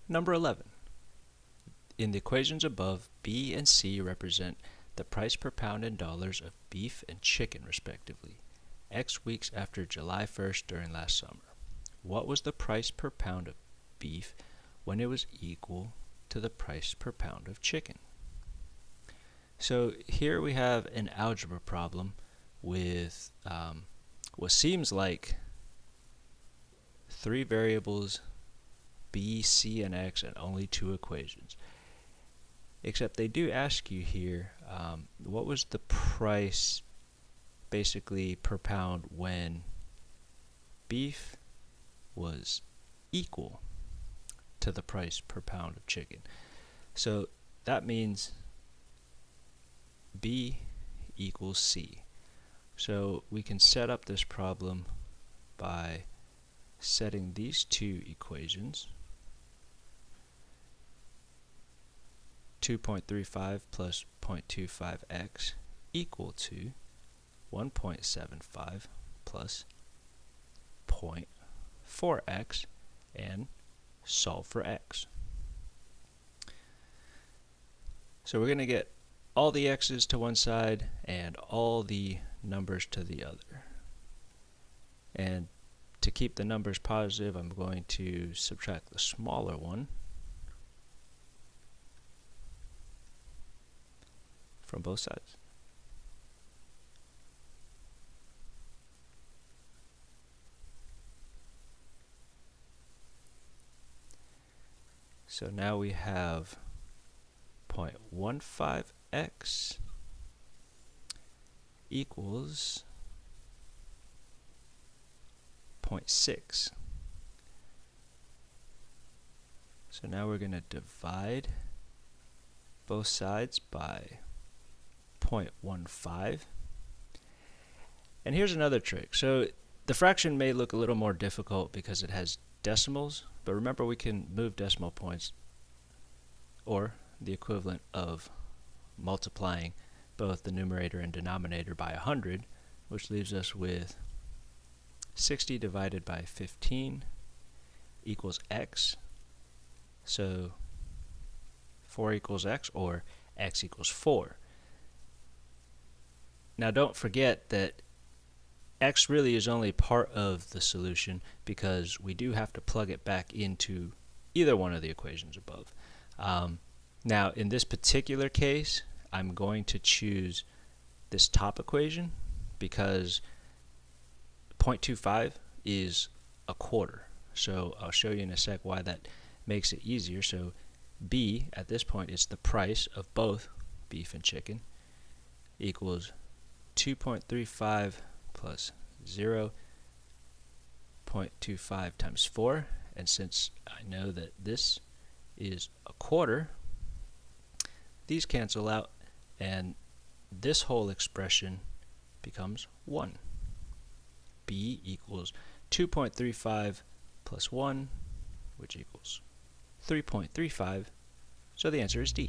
Number 11. In the equations above, B and C represent the price per pound in dollars of beef and chicken, respectively, X weeks after July 1st during last summer. What was the price per pound of beef when it was equal to the price per pound of chicken? So here we have an algebra problem with what seems like three variables, B, C, and X, and only two equations. Except they do ask you here, what was the price basically per pound when beef was equal to the price per pound of chicken. So that means B equals C. So we can set up this problem by setting these two equations, 2.35 plus 0.25x equal to 1.75 plus 0.4x, and solve for x. So we're going to get all the x's to one side and all the numbers to the other. And to keep the numbers positive, I'm going to subtract the smaller one from both sides. So now we have 0.15x equals 0.6. So now we're going to divide both sides by 0.15. And here's another trick. So the fraction may look a little more difficult because it has decimals, but remember we can move decimal points, or the equivalent of multiplying both the numerator and denominator by 100, which leaves us with 60 divided by 15 equals x. So 4 equals x, or x equals 4. Now don't forget that x really is only part of the solution because we do have to plug it back into either one of the equations above. Now in this particular case, I'm going to choose this top equation because 0.25 is a quarter. So I'll show you in a sec why that makes it easier. So B at this point is the price of both beef and chicken equals 2.35 plus 0.25 times 4, and since I know that this is a quarter, these cancel out and this whole expression becomes 1. B equals 2.35 plus 1, which equals 3.35, so the answer is D.